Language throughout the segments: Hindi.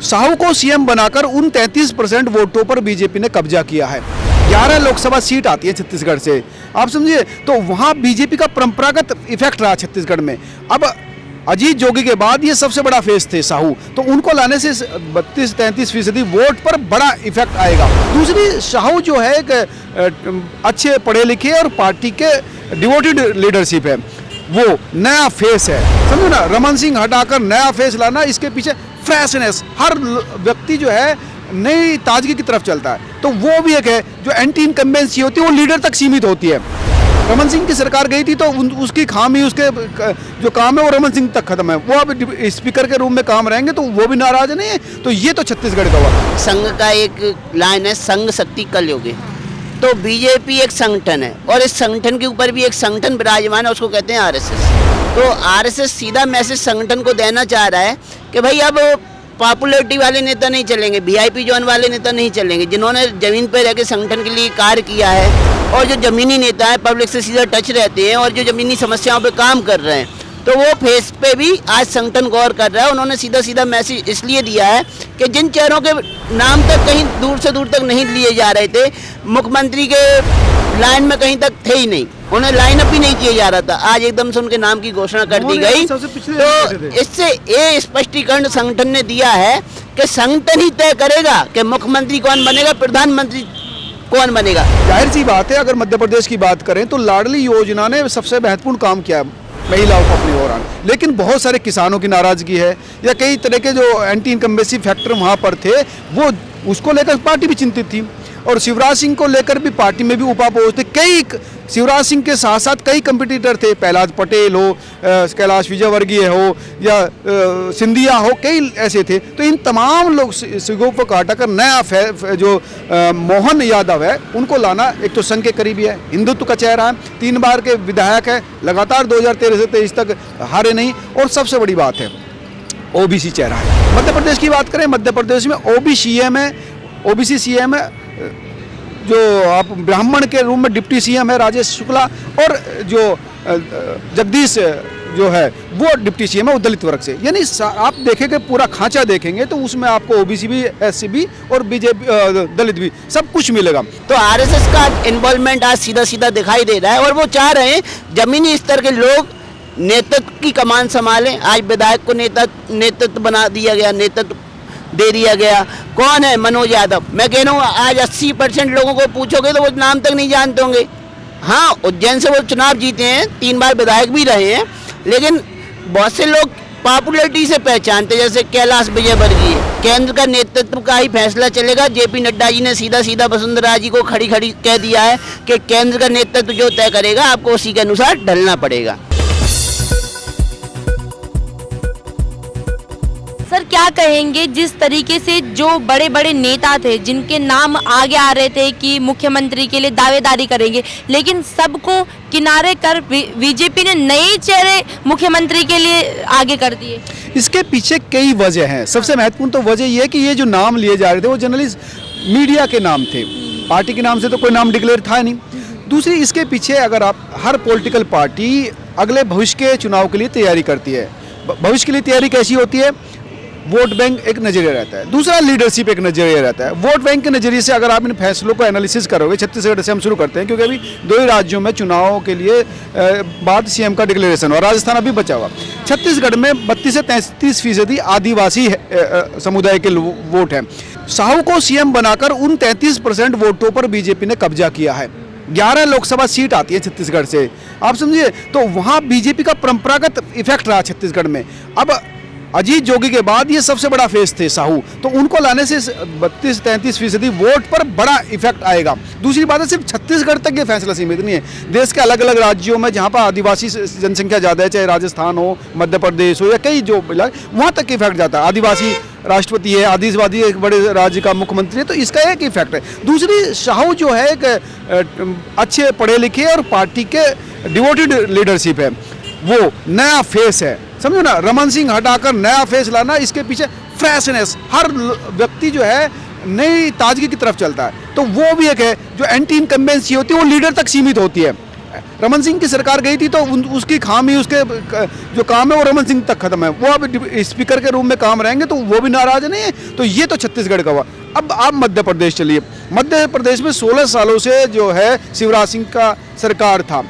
साहू को सीएम बनाकर उन 33% वोटों पर बीजेपी ने कब्जा किया है। 11 लोकसभा सीट आती है छत्तीसगढ़ से, आप समझिए। तो वहां बीजेपी का परंपरागत इफेक्ट रहा छत्तीसगढ़ में। अब अजीत जोगी के बाद ये सबसे बड़ा फेस थे साहू, तो उनको लाने से 32-33% वोट पर बड़ा इफेक्ट आएगा। दूसरी, साहू जो है एक अच्छे पढ़े लिखे और पार्टी के डिवोटेड लीडरशिप है, वो नया फेस है, समझो ना। रमन सिंह हटाकर नया फेस लाना, इसके पीछे फ्रेशनेस, हर व्यक्ति जो है नई ताजगी की तरफ चलता है। तो वो भी एक है जो एंटी इनकम्बेंसी होती है वो लीडर तक सीमित होती है। रमन सिंह की सरकार गई थी तो उसकी खामी, उसके जो काम है वो रमन सिंह तक खत्म है। वो अब स्पीकर के रूम में काम रहेंगे तो वो भी नाराज नहीं है। तो ये तो छत्तीसगढ़ का हुआ। संघ का एक लाइन है, संघ शक्ति कलयुगी। तो बीजेपी एक संगठन है और इस संगठन के ऊपर भी एक संगठन विराजमान है, उसको कहते हैं आरएसएस। तो आरएसएस सीधा मैसेज संगठन को देना चाह रहा है कि भाई अब पॉपुलरिटी वाले नेता नहीं चलेंगे, वीआईपी जोन वाले नेता नहीं चलेंगे, जिन्होंने जमीन पर रहकर संगठन के लिए कार्य किया है और जो जमीनी नेता है, पब्लिक से सीधा टच रहते हैं और जो जमीनी समस्याओं पे काम कर रहे हैं, तो वो फेस पे भी आज संगठन गौर कर रहा है। उन्होंने सीधा सीधा मैसेज इसलिए दिया है कि जिन चेहरों के नाम तक कहीं दूर से दूर तक नहीं लिए जा रहे थे, मुख्यमंत्री के लाइन में कहीं तक थे ही नहीं, उन्हें लाइन अप ही नहीं किया जा रहा था, आज एकदम से उनके नाम की घोषणा कर दी गई। तो इससे ये स्पष्टीकरण संगठन ने दिया है कि संगठन ही तय करेगा कि मुख्यमंत्री कौन बनेगा, प्रधानमंत्री कौन बनेगा। जाहिर सी बात है, अगर मध्य प्रदेश की बात करें तो लाडली योजना ने सबसे महत्वपूर्ण काम किया महिलाओं को अपनी ओर आना, लेकिन बहुत सारे किसानों की नाराजगी है या कई तरह के जो एंटी इनकम्बेंसी फैक्टर वहाँ पर थे, वो उसको लेकर पार्टी भी चिंतित थी। और शिवराज सिंह को लेकर भी पार्टी में भी उपापोज थे। कई शिवराज सिंह के साथ साथ कई कंपटीटर थे, प्रहलाद पटेल हो, कैलाश विजयवर्गीय हो या सिंधिया हो, कई ऐसे थे। तो इन तमाम लोग सिगों को काटाकर नया जो मोहन यादव है उनको लाना, एक तो संघ के करीबी है, हिंदुत्व का चेहरा है, 3 बार के विधायक है, लगातार 2013 से 23 तक हारे नहीं, और सबसे बड़ी बात है ओबीसी चेहरा है। मध्य प्रदेश की बात करें, मध्य प्रदेश में ओबीसी सीएम है, जो आप ब्राह्मण के रूप में डिप्टी सीएम है राजेश शुक्ला, और जो जगदीश जो है वो डिप्टी सीएम है वो दलित वर्ग से। यानी आप देखेंगे पूरा खांचा देखेंगे तो उसमें आपको ओबीसी भी, एससी भी और बीजेपी दलित भी सब कुछ मिलेगा। तो आरएसएस का इन्वॉल्वमेंट आज सीधा सीधा दिखाई दे रहा है और वो चाह रहे हैं जमीनी स्तर के लोग नेतृत्व की कमान संभालें। आज विधायक को नेतृत्व बना दिया गया, नेतृत्व दे दिया गया। कौन है? मनोज यादव। मैं कह रहा हूँ आज 80% लोगों को पूछोगे तो वो नाम तक नहीं जानते होंगे। हाँ, उज्जैन से वो चुनाव जीते हैं, 3 बार विधायक भी रहे हैं, लेकिन बहुत से लोग पॉपुलरिटी से पहचानते, जैसे कैलाश विजयवर्गीय। केंद्र का नेतृत्व का ही फैसला चलेगा। जेपी नड्डा जी ने सीधा सीधा वसुंधरा जी को खड़ी खड़ी कह दिया है कि केंद्र का नेतृत्व जो तय करेगा आपको उसी के अनुसार ढलना पड़ेगा। सर, क्या कहेंगे जिस तरीके से जो बड़े बड़े नेता थे जिनके नाम आगे आ रहे थे कि मुख्यमंत्री के लिए दावेदारी करेंगे, लेकिन सबको किनारे कर बीजेपी ने नए चेहरे मुख्यमंत्री के लिए आगे कर दिए? इसके पीछे कई वजह हैं। सबसे महत्वपूर्ण तो वजह ये है कि ये जो नाम लिए जा रहे थे वो जनरली मीडिया के नाम थे, पार्टी के नाम से तो कोई नाम डिक्लेयर था नहीं। दूसरी, इसके पीछे अगर आप हर पॉलिटिकल पार्टी अगले भविष्य के चुनाव के लिए तैयारी करती है। भविष्य के लिए तैयारी कैसी होती है? वोट बैंक एक नजरिया रहता है, दूसरा लीडरशिप एक नजरिया रहता है। वोट बैंक के नजरिए से अगर आप इन फैसलों को एनालिसिस करोगे, छत्तीसगढ़ से हम शुरू करते हैं क्योंकि अभी 2 ही राज्यों में चुनाव के लिए बाद सीएम का डिक्लेरेशन और राजस्थान अभी बचा हुआ। छत्तीसगढ़ में 32 से 33% आदिवासी समुदाय के वोट हैं। साहू को सीएम बनाकर उन 33% वोटों पर बीजेपी ने कब्जा किया है। 11 लोकसभा सीट आती है छत्तीसगढ़ से, आप समझिए। तो वहाँ बीजेपी का परंपरागत इफेक्ट रहा छत्तीसगढ़ में। अब अजीत जोगी के बाद ये सबसे बड़ा फेस थे साहू, तो उनको लाने से 32-33% वोट पर बड़ा इफेक्ट आएगा। दूसरी बात है, सिर्फ छत्तीसगढ़ तक ये फैसला सीमित नहीं है, देश के अलग अलग राज्यों में जहाँ पर आदिवासी जनसंख्या ज़्यादा है, चाहे राजस्थान हो, मध्य प्रदेश हो या कई जो वहाँ तक इफेक्ट जाता है। आदिवासी राष्ट्रपति है, आदिवासी एक बड़े राज्य का मुख्यमंत्री है, तो इसका एक इफेक्ट है। दूसरी, साहू जो है एक अच्छे पढ़े लिखे और पार्टी के डिवोटेड लीडरशिप है, वो नया फेस है, समझो ना। रमन सिंह हटाकर नया फेस लाना, इसके पीछे फ्रेशनेस, हर व्यक्ति जो है नई ताजगी की तरफ चलता है। तो वो भी एक है जो एंटी इनकम्बेंसी होती है वो लीडर तक सीमित होती है। रमन सिंह की सरकार गई थी तो उसकी खामी, उसके जो काम है वो रमन सिंह तक खत्म है। वो अब स्पीकर के रूम में काम रहेंगे तो वो भी नाराज नहीं है। तो ये तो छत्तीसगढ़ का हुआ। अब आप मध्य प्रदेश चलिए। मध्य प्रदेश में 16 सालों से जो है शिवराज सिंह का सरकार था।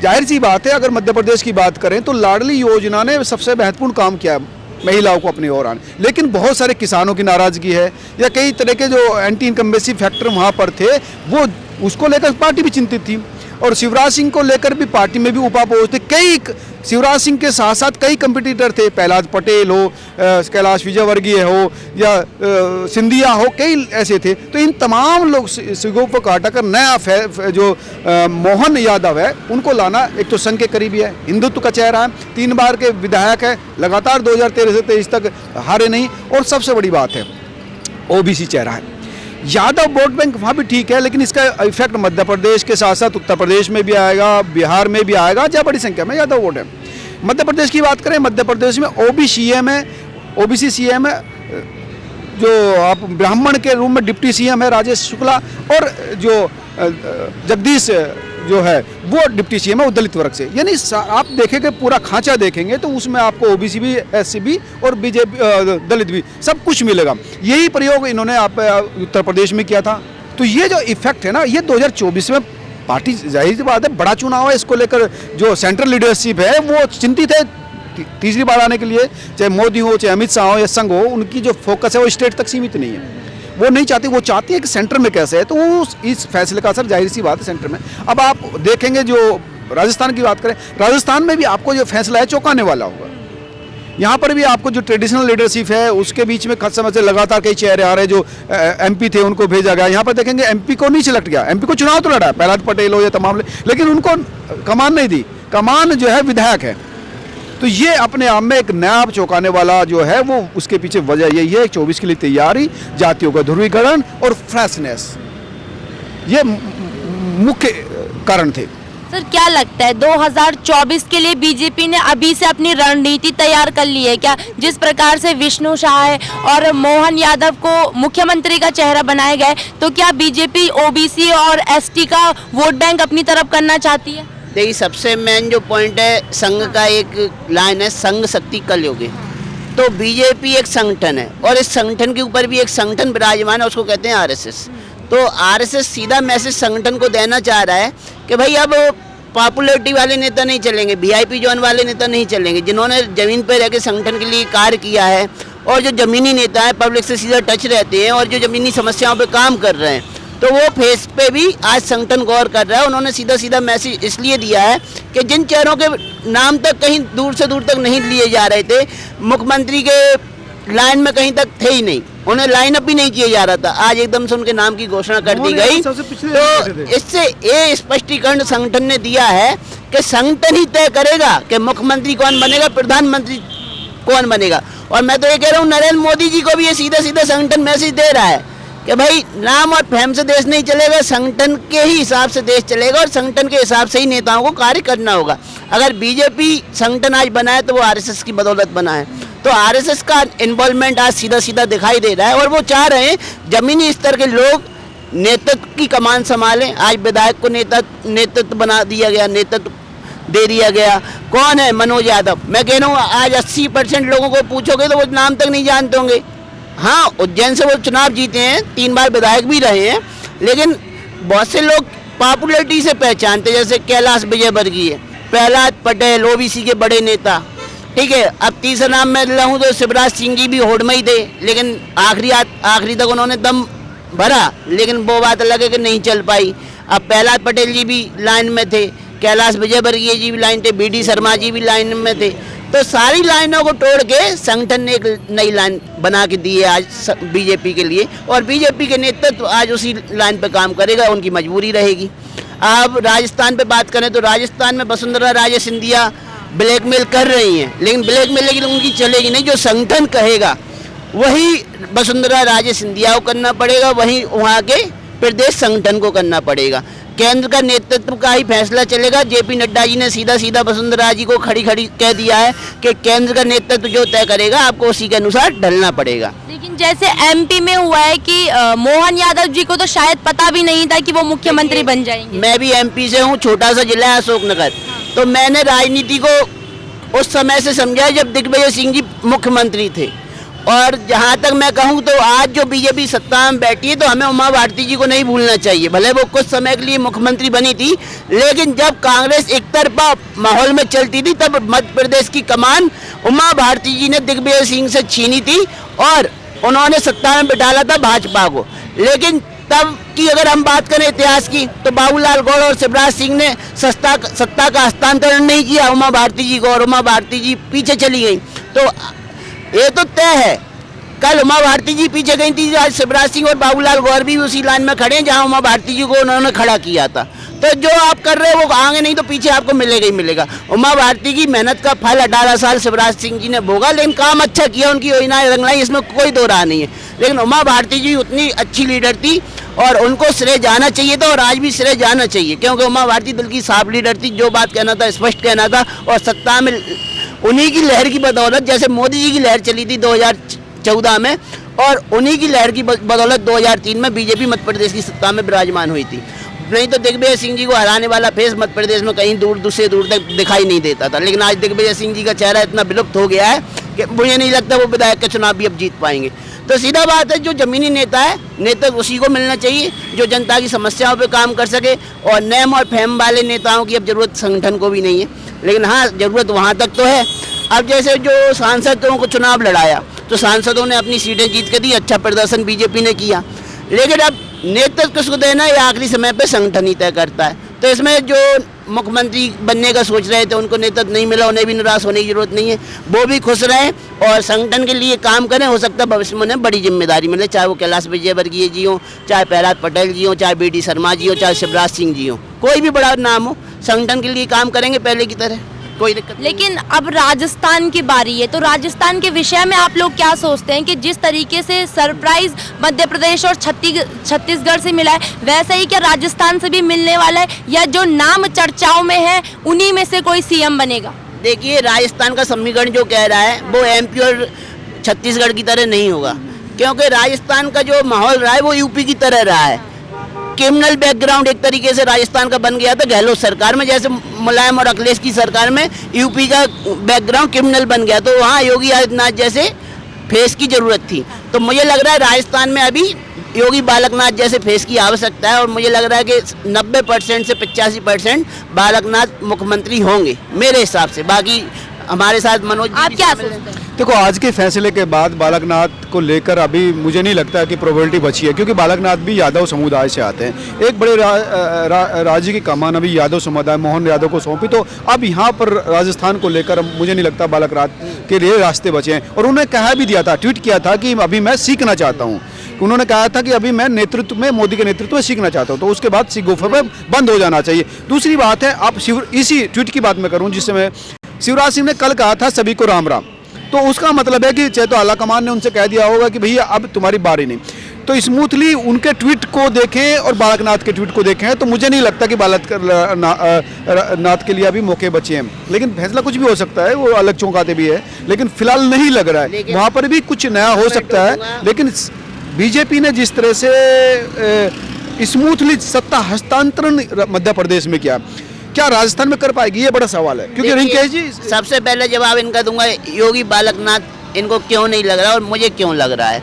जाहिर सी बात है, अगर मध्य प्रदेश की बात करें तो लाडली योजना ने सबसे महत्वपूर्ण काम किया है महिलाओं को अपनी ओर आने। लेकिन बहुत सारे किसानों की नाराज़गी है या कई तरह के जो एंटी इनकम्बेंसी फैक्टर वहाँ पर थे, वो उसको लेकर पार्टी भी चिंतित थी। और शिवराज सिंह को लेकर भी पार्टी में भी उपापोज थे। कई शिवराज सिंह के साथ साथ कई कंपटीटर थे, प्रहलाद पटेल हो, कैलाश विजयवर्गीय हो या सिंधिया हो, कई ऐसे थे। तो इन तमाम लोग सिगों को काटा कर नया जो मोहन यादव है उनको लाना, एक तो संघ के करीबी है, हिंदुत्व का चेहरा है, 3 बार के विधायक है, लगातार 2013 से 23 तक हारे नहीं, और सबसे बड़ी बात है ओबीसी चेहरा है। यादव वोट बैंक वहाँ भी ठीक है, लेकिन इसका इफेक्ट मध्य प्रदेश के साथ साथ उत्तर प्रदेश में भी आएगा, बिहार में भी आएगा, जहाँ बड़ी संख्या में यादव वोट है। मध्य प्रदेश की बात करें, मध्य प्रदेश में ओबीसी सीएम है, जो आप ब्राह्मण के रूप में डिप्टी सीएम है राजेश शुक्ला, और जो जगदीश जो है वो डिप्टी सीएम है, वो दलित वर्ग से। यानी आप देखेंगे पूरा खांचा देखेंगे तो उसमें आपको ओबीसी भी, एससी भी और बीजेपी दलित भी सब कुछ मिलेगा। यही प्रयोग इन्होंने आप उत्तर प्रदेश में किया था। तो ये जो इफेक्ट है ना, ये 2024 में पार्टी, जाहिर सी बात है बड़ा चुनाव है, इसको लेकर जो सेंट्रल लीडरशिप है वो चिंतित है तीसरी बार आने के लिए। चाहे मोदी हो, चाहे अमित शाह हो या संघ हो, उनकी जो फोकस है वो स्टेट तक सीमित नहीं है। वो नहीं चाहती, वो चाहती है कि सेंटर में कैसे है। तो वो इस फैसले का असर जाहिर सी बात है सेंटर में। अब आप देखेंगे, जो राजस्थान की बात करें, राजस्थान में भी आपको जो फैसला है चौंकाने वाला होगा। यहाँ पर भी आपको जो ट्रेडिशनल लीडरशिप है उसके बीच में खत समय से लगातार कई चेहरे आ रहे हैं। जो एमपी थे उनको भेजा गया। यहाँ पर देखेंगे एमपी को नहीं सिलेक्ट किया, एमपी को चुनाव तो लड़ा प्रहलाद पटेल हो या तमाम, लेकिन उनको कमान नहीं दी। कमान जो है विधायक है। तो ये अपने आप में एक नया चौंकाने वाला जो है वो, उसके पीछे वजह यही है 24 के लिए तैयारी, जातियों का ध्रुवीकरण और फ्रेशनेस, ये मुख्य कारण थे। सर क्या लगता है 2024 के लिए बीजेपी ने अभी से अपनी रणनीति तैयार कर ली है क्या? जिस प्रकार से विष्णु शाह और मोहन यादव को मुख्यमंत्री का चेहरा बनाया गया है, तो क्या बीजेपी ओबीसी और एसटी का वोट बैंक अपनी तरफ करना चाहती है? देखिए, सबसे मेन जो पॉइंट है, संघ का एक लाइन है, संघ शक्ति कल युगे। तो बीजेपी एक संगठन है और इस संगठन के ऊपर भी एक संगठन विराजमान है, उसको कहते हैं आरएसएस। तो आरएसएस सीधा मैसेज संगठन को देना चाह रहा है कि भाई अब पॉपुलैरिटी वाले नेता नहीं चलेंगे, वीआईपी जोन वाले नेता नहीं चलेंगे, जिन्होंने ज़मीन पर रह के संगठन के लिए कार्य किया है और जो ज़मीनी नेता हैं, पब्लिक से सीधा टच रहते हैं और जो ज़मीनी समस्याओं पर काम कर रहे हैं, तो वो फेस पे भी आज संगठन गौर कर रहा है। उन्होंने सीधा सीधा मैसेज इसलिए दिया है कि जिन चेहरों के नाम तक कहीं दूर से दूर तक नहीं लिए जा रहे थे, मुख्यमंत्री के लाइन में कहीं तक थे ही नहीं, उन्हें लाइन अप भी नहीं किया जा रहा था, आज एकदम से उनके नाम की घोषणा कर दी गई। तो इससे ये स्पष्टीकरण संगठन ने दिया है कि संगठन ही तय करेगा कि मुख्यमंत्री कौन बनेगा, प्रधानमंत्री कौन बनेगा। और मैं तो ये कह रहा हूँ, नरेंद्र मोदी जी को भी ये सीधा सीधा संगठन मैसेज दे रहा है कि भाई नाम और फेम से देश नहीं चलेगा, संगठन के ही हिसाब से देश चलेगा और संगठन के हिसाब से ही नेताओं को कार्य करना होगा। अगर बीजेपी संगठन आज बना है तो वो आरएसएस की बदौलत बना है। तो आरएसएस का इन्वॉल्वमेंट आज सीधा सीधा दिखाई दे रहा है और वो चाह रहे हैं जमीनी स्तर के लोग नेतृत्व की कमान संभालें। आज विधायक को नेतृत्व बना दिया गया, नेतृत्व दे दिया गया। कौन है? मनोज यादव। मैं कह रहा हूँ आज 80% लोगों को पूछोगे तो वो नाम तक नहीं जानते होंगे। हाँ, उज्जैन से वो चुनाव जीते हैं, 3 बार विधायक भी रहे हैं, लेकिन बहुत से लोग पॉपुलैरिटी से पहचानते, जैसे कैलाश विजयवर्गीय, प्रहलाद पटेल, ओबीसी के बड़े नेता। ठीक है, अब तीसरा नाम मैं लूँ तो शिवराज सिंह जी भी होड़ में ही थे, लेकिन आखिरी तक उन्होंने दम भरा, लेकिन वो बात अलग है कि नहीं चल पाई। अब प्रहलाद पटेल जी भी लाइन में थे, कैलाश विजयवर्गीय जी भी लाइन थे, बीडी शर्मा जी भी लाइन में थे। तो सारी लाइनों को तोड़ के संगठन ने एक नई लाइन बना के दी है आज बीजेपी के लिए, और बीजेपी के नेतृत्व आज उसी लाइन पे काम करेगा, उनकी मजबूरी रहेगी। अब राजस्थान पे बात करें तो राजस्थान में वसुंधरा राजे सिंधिया ब्लैकमेल कर रही हैं, लेकिन ब्लैकमेल लेकिन उनकी चलेगी नहीं। जो संगठन कहेगा वही वसुंधरा राजे सिंधिया को करना पड़ेगा, वही वहाँ के प्रदेश संगठन को करना पड़ेगा। केंद्र का नेतृत्व का ही फैसला चलेगा। जेपी नड्डा जी ने सीधा सीधा वसुंधरा जी को खड़ी खड़ी कह दिया है कि केंद्र का नेतृत्व जो तय करेगा आपको उसी के अनुसार ढलना पड़ेगा। लेकिन जैसे एमपी में हुआ है कि मोहन यादव जी को तो शायद पता भी नहीं था कि वो मुख्यमंत्री बन जाएंगे। मैं भी एमपी से हूँ, छोटा सा जिला है अशोकनगर, तो मैंने राजनीति को उस समय से समझा जब दिग्विजय सिंह जी मुख्यमंत्री थे। और जहाँ तक मैं कहूँ तो आज जो बीजेपी सत्ता में बैठी है तो हमें उमा भारती जी को नहीं भूलना चाहिए। भले वो कुछ समय के लिए मुख्यमंत्री बनी थी, लेकिन जब कांग्रेस एक तरफा माहौल में चलती थी तब मध्य प्रदेश की कमान उमा भारती जी ने दिग्विजय सिंह से छीनी थी और उन्होंने सत्ता में बिठाला था भाजपा को। लेकिन तब की अगर हम बात करें इतिहास की तो बाबूलाल गौड़ और शिवराज सिंह ने सत्ता का हस्तांतरण नहीं किया उमा भारती जी को, और उमा भारती जी पीछे चली गई। तो ये तो तय है, कल उमा भारती जी पीछे गई थी, आज शिवराज सिंह और बाबूलाल गौर भी उसी लाइन में खड़े हैं जहां उमा भारती जी को उन्होंने खड़ा किया था। तो जो आप कर रहे हो वो आगे नहीं तो पीछे आपको मिलेगा ही मिलेगा। उमा भारती की मेहनत का फल 18 साल शिवराज सिंह जी ने भोगा, लेकिन काम अच्छा किया, उनकी योजनाएं रंगलाई, इसमें कोई दो राह नहीं है। लेकिन उमा भारती जी उतनी अच्छी लीडर थी और उनको श्रेय जाना चाहिए था और आज भी श्रेय जाना चाहिए, क्योंकि उमा भारती दिल की साफ लीडर थी। जो बात कहना था स्पष्ट कहना था, और सत्ता में उन्हीं की लहर की बदौलत, जैसे मोदी जी की लहर चली थी 2014 में, और उन्हीं की लहर की बदौलत 2003 में बीजेपी मध्य प्रदेश की सत्ता में विराजमान हुई थी। नहीं तो दिग्विजय सिंह जी को हराने वाला फेस मध्य प्रदेश में कहीं दूर से दूर तक दिखाई नहीं देता था। लेकिन आज दिग्विजय सिंह जी का चेहरा इतना विलुप्त हो गया है कि मुझे नहीं लगता वो विधायक का चुनाव भी अब जीत पाएंगे। तो सीधा बात है, जो जमीनी नेता है नेता उसी को मिलना चाहिए जो जनता की समस्याओं पे काम कर सके, और नेम और फेम वाले नेताओं की अब जरूरत संगठन को भी नहीं है। लेकिन हाँ, जरूरत वहाँ तक तो है। अब जैसे जो सांसदों को चुनाव लड़ाया तो सांसदों ने अपनी सीटें जीत के दी, अच्छा प्रदर्शन बीजेपी ने किया, लेकिन अब नेतृत्व किसको देना ये आखिरी समय पे संगठन ही तय करता है। तो इसमें जो मुख्यमंत्री बनने का सोच रहे थे उनको नेतृत्व नहीं मिला, उन्हें भी निराश होने की जरूरत नहीं है, वो भी खुश रहें और संगठन के लिए काम करें। हो सकता है भविष्य में उन्हें बड़ी जिम्मेदारी मिले, चाहे वो कैलाश विजयवर्गीय जी हो, चाहे प्रहलाद पटेल जी हो, चाहे BD शर्मा जी हो, चाहे शिवराज सिंह जी हो, कोई भी बड़ा नाम हो, संगठन के लिए काम करेंगे पहले की तरह, कोई दिक्कत नहीं। लेकिन अब राजस्थान की बारी है, तो राजस्थान के विषय में आप लोग क्या सोचते हैं कि जिस तरीके से सरप्राइज मध्य प्रदेश और छत्तीसगढ़ से मिला है, वैसा ही क्या राजस्थान से भी मिलने वाला है, या जो नाम चर्चाओं में है उन्हीं में से कोई CM बनेगा? देखिए, राजस्थान का समीकरण जो कह रहा है वो MP और छत्तीसगढ़ की तरह नहीं होगा, क्योंकि राजस्थान का जो माहौल रहा है वो UP की तरह रहा है। क्रिमिनल बैकग्राउंड एक तरीके से राजस्थान का बन गया था गहलोत सरकार में, जैसे मुलायम और अखिलेश की सरकार में UP का बैकग्राउंड क्रिमिनल बन गया, तो वहाँ योगी आदित्यनाथ जैसे फेस की जरूरत थी। तो मुझे लग रहा है राजस्थान में अभी योगी बालकनाथ जैसे फेस की आवश्यकता है, और मुझे लग रहा है कि 90% से 85% बालकनाथ मुख्यमंत्री होंगे मेरे हिसाब से। बाकी हमारे साथ मनोज, आप क्या सोचते हैं? देखो, आज के फैसले के बाद बालकनाथ को लेकर अभी मुझे नहीं लगता कि प्रोबेबिलिटी बची है, क्योंकि बालकनाथ भी यादव समुदाय से आते हैं। एक बड़े राज्य की कमान अभी यादव समुदाय मोहन यादव को सौंपी, तो अब यहाँ पर राजस्थान को लेकर मुझे नहीं लगता बालकनाथ के लिए रास्ते बचे हैं। और उन्होंने कहा भी दिया था, ट्वीट किया था कि अभी मैं सीखना चाहता हूँ। उन्होंने कहा था कि अभी मैं नेतृत्व में, मोदी के नेतृत्व में सीखना चाहता हूँ, तो उसके बाद गुफा में बंद हो जाना चाहिए। दूसरी बात है, आप इसी ट्वीट की बात मैं करूँ जिस समय शिवराज सिंह ने कल कहा था सभी को राम राम, तो उसका मतलब है कि चाहे तो आला कमान ने उनसे कह दिया होगा कि भैया अब तुम्हारी बारी नहीं। तो स्मूथली उनके ट्वीट को देखें और बालकनाथ के ट्वीट को देखें तो मुझे नहीं लगता कि बालकनाथ के लिए अभी मौके बचे हैं। लेकिन फैसला कुछ भी हो सकता है, वो अलग चौंकाते भी है, लेकिन फिलहाल नहीं लग रहा है, वहाँ पर भी कुछ नया हो सकता है। लेकिन बीजेपी ने जिस तरह से स्मूथली सत्ता हस्तांतरण मध्य प्रदेश में किया, क्या राजस्थान में कर पाएगी, ये बड़ा सवाल है। क्योंकि रिंकेश जी, सबसे पहले जवाब इनका दूंगा, योगी बालकनाथ इनको क्यों नहीं लग रहा और मुझे क्यों लग रहा है।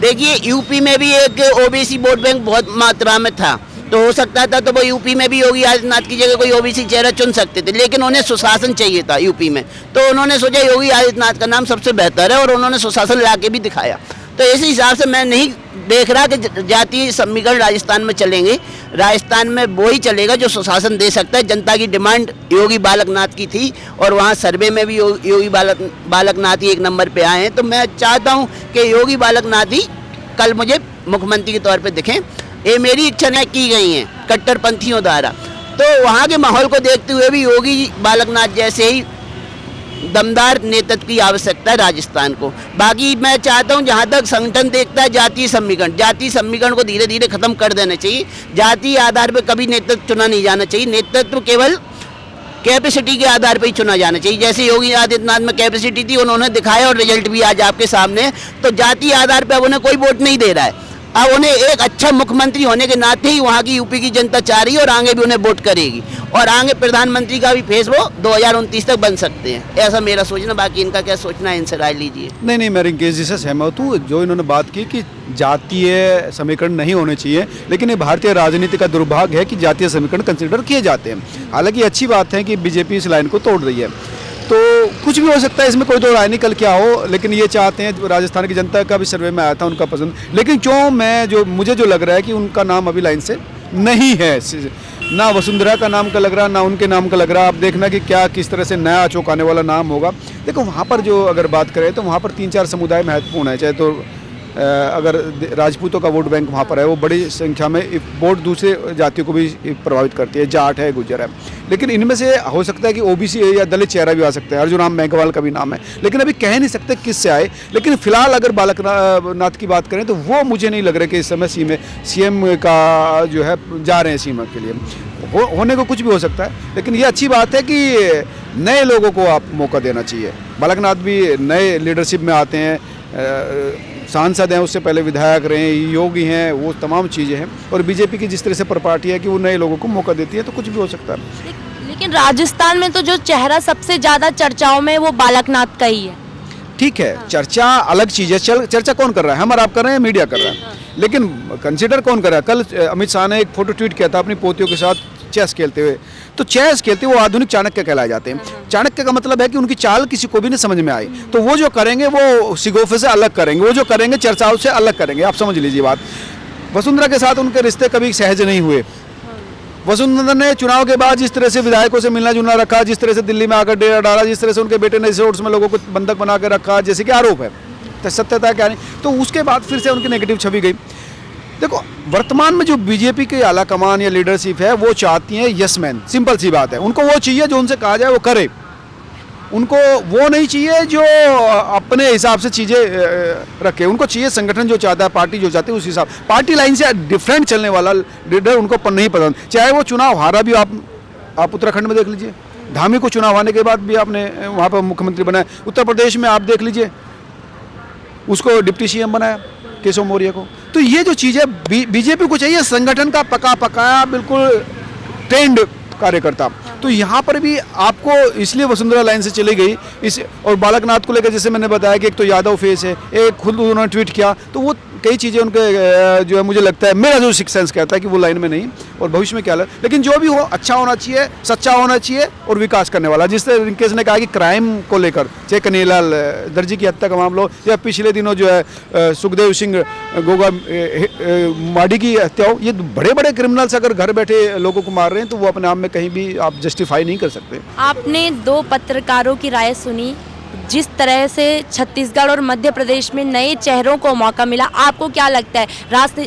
देखिए, यूपी में भी एक OBC वोट बैंक बहुत मात्रा में था, तो हो सकता था तो वो यूपी में भी योगी आदित्यनाथ की जगह कोई OBC चेहरा चुन सकते थे, लेकिन उन्हें सुशासन चाहिए था यूपी में, तो उन्होंने सोचा योगी आदित्यनाथ का नाम सबसे बेहतर है और उन्होंने सुशासन ला के भी दिखाया। तो इस हिसाब से मैं नहीं देख रहा कि जातीय समीकरण राजस्थान में चलेंगे। राजस्थान में वो ही चलेगा जो सुशासन दे सकता है। जनता की डिमांड योगी बालकनाथ की थी और वहाँ सर्वे में भी योगी बालकनाथ ही एक नंबर पे आए हैं। तो मैं चाहता हूँ कि योगी बालकनाथ ही कल मुझे मुख्यमंत्री के तौर पे दिखें। ये मेरी इच्छा की गई हैं कट्टरपंथियों द्वारा। तो वहाँ के माहौल को देखते हुए भी योगी बालकनाथ जैसे ही दमदार नेतृत्व की आवश्यकता है राजस्थान को। बाकी मैं चाहता हूं जहां तक संगठन देखता है जातीय समीकरण को धीरे धीरे खत्म कर देना चाहिए। जातीय आधार पर कभी नेतृत्व चुना नहीं जाना चाहिए। नेतृत्व केवल कैपेसिटी के आधार पर ही चुना जाना चाहिए। जैसे योगी आदित्यनाथ में कैपेसिटी थी, उन्होंने दिखाया और रिजल्ट भी आज आपके सामने। तो जातीय आधार पर अब उन्हें कोई वोट नहीं दे रहा है। अब उन्हें एक अच्छा मुख्यमंत्री होने के नाते ही वहाँ की यूपी की जनता चाह रही है और आगे भी उन्हें वोट करेगी, और आगे प्रधानमंत्री का भी फेस वो 2029 तक बन सकते हैं। ऐसा मेरा सोचना। बाकी इनका क्या सोचना है, इनसे राय लीजिए। नहीं, मैं रिंकेश जी से सहमत हूँ। जो इन्होंने बात की कि जातीय समीकरण नहीं होने चाहिए, लेकिन ये भारतीय राजनीति का दुर्भाग्य है कि जातीय समीकरण कंसिडर किए जाते हैं। हालांकि अच्छी बात है कि बीजेपी इस लाइन को तोड़ रही है, तो कुछ भी हो सकता है, इसमें कोई दो राय नहीं कल क्या हो। लेकिन ये चाहते हैं, राजस्थान की जनता का भी सर्वे में आया था उनका पसंद। लेकिन मुझे जो लग रहा है कि उनका नाम अभी लाइन से नहीं है, ना वसुंधरा का नाम का लग रहा, ना उनके नाम का लग रहा। आप देखना कि क्या किस तरह से नया चौंकाने वाला नाम होगा। देखो वहाँ पर जो अगर बात करें तो वहाँ पर 3-4 समुदाय महत्वपूर्ण है। चाहे तो अगर राजपूतों का वोट बैंक वहाँ पर है, वो बड़ी संख्या में वोट दूसरे जातियों को भी प्रभावित करती है। जाट है, गुजर है, लेकिन इनमें से हो सकता है कि ओबीसी या दलित चेहरा भी आ सकता है। अर्जुन राम मेघवाल का भी नाम है, लेकिन अभी कह नहीं सकते किस से आए। लेकिन फिलहाल अगर बालकनाथ की बात करें तो वो मुझे नहीं लग रहा कि इस समय सीएम का जो है जा रहे हैं सीएम के लिए। होने को कुछ भी हो सकता है, लेकिन ये अच्छी बात है कि नए लोगों को आप मौका देना चाहिए। बालकनाथ भी नए लीडरशिप में आते हैं, सांसद हैं, उससे पहले विधायक रहे, योगी हैं, वो तमाम चीज़ें हैं। और बीजेपी की जिस तरह से प्रपार्टी है कि वो नए लोगों को मौका देती है, तो कुछ भी हो सकता है। लेकिन राजस्थान में तो जो चेहरा सबसे ज़्यादा चर्चाओं में वो बालकनाथ का ही है। ठीक है, चर्चा अलग चीज़ है। चर्चा कौन कर रहा है? हम और आप कर रहे हैं, मीडिया कर रहा है, लेकिन कंसिडर कौन कर रहा है? कल अमित शाह ने एक फोटो ट्वीट किया था अपनी पोतियों के साथ चेस खेलते हुए। तो चेस खेलते हुए वो आधुनिक चाणक्य कहलाए जाते हैं। चाणक्य का मतलब है कि उनकी चाल किसी को भी नहीं समझ में आई, तो वो जो करेंगे वो सिगोफे से अलग करेंगे, वो जो करेंगे चर्चाओं से अलग करेंगे। आप समझ लीजिए बात। वसुंधरा के साथ उनके रिश्ते कभी सहज नहीं हुए। वसुंधरा ने चुनाव के बाद जिस तरह से विधायकों से मिलना जुलना रखा, जिस तरह से दिल्ली में आकर डेरा डाला, जिस तरह से उनके बेटे ने रिसोर्ट्स में लोगों को बंधक बना के रखा, जैसे कि आरोप है, तो सत्यता क्या नहीं, तो उसके बाद फिर से उनकी नेगेटिव छवि गई। देखो वर्तमान में जो बीजेपी के आला कमान या लीडरशिप है वो चाहती है यस मैन। सिंपल सी बात है, उनको वो चाहिए जो उनसे कहा जाए वो करे। उनको वो नहीं चाहिए जो अपने हिसाब से चीज़ें रखे। उनको चाहिए संगठन जो चाहता है, पार्टी जो चाहती है उस हिसाब। पार्टी लाइन से डिफरेंट चलने वाला लीडर उनको नहीं पसंद। चाहे वो चुनाव हारा भी, आप उत्तराखंड में देख लीजिए, धामी को चुनाव आने के बाद भी आपने वहाँ पर मुख्यमंत्री बनाया। उत्तर प्रदेश में आप देख लीजिए, उसको डिप्टी सीएम बनाया केशव मौर्य को। तो ये जो चीज़ है बीजेपी को चाहिए संगठन का पका पकाया बिल्कुल ट्रेंड कार्यकर्ता। तो यहाँ पर भी आपको इसलिए वसुंधरा लाइन से चली गई। इस और बालकनाथ को लेकर जैसे मैंने बताया कि एक तो यादव फेस है, एक खुद उन्होंने ट्वीट किया, तो वो कई चीज़ें उनके जो है मुझे लगता है, मेरा जो सिक्स सेंस कहता है कि वो लाइन में नहीं, और भविष्य में क्या लग। लेकिन जो भी हो अच्छा होना चाहिए, सच्चा होना चाहिए और विकास करने वाला। जिस तरह रिंकेश ने कहा कि क्राइम को लेकर, चाहे कन्हैयालाल दर्जी की हत्या का मामला हो या पिछले दिनों जो है सुखदेव सिंह गोगा माडी की हत्या हो, ये बड़े बड़े क्रिमिनल्स अगर घर बैठे लोगों को मार रहे हैं तो वो अपने आप में कहीं भी आप जस्टिफाई नहीं कर सकते। आपने 2 पत्रकारों की राय सुनी। जिस तरह से छत्तीसगढ़ और मध्य प्रदेश में नए चेहरों को मौका मिला, आपको क्या लगता है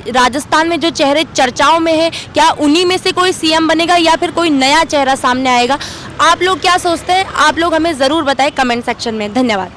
राजस्थान में जो चेहरे चर्चाओं में है, क्या उन्हीं में से कोई सीएम बनेगा या फिर कोई नया चेहरा सामने आएगा? आप लोग क्या सोचते हैं? आप लोग हमें ज़रूर बताएं कमेंट सेक्शन में। धन्यवाद।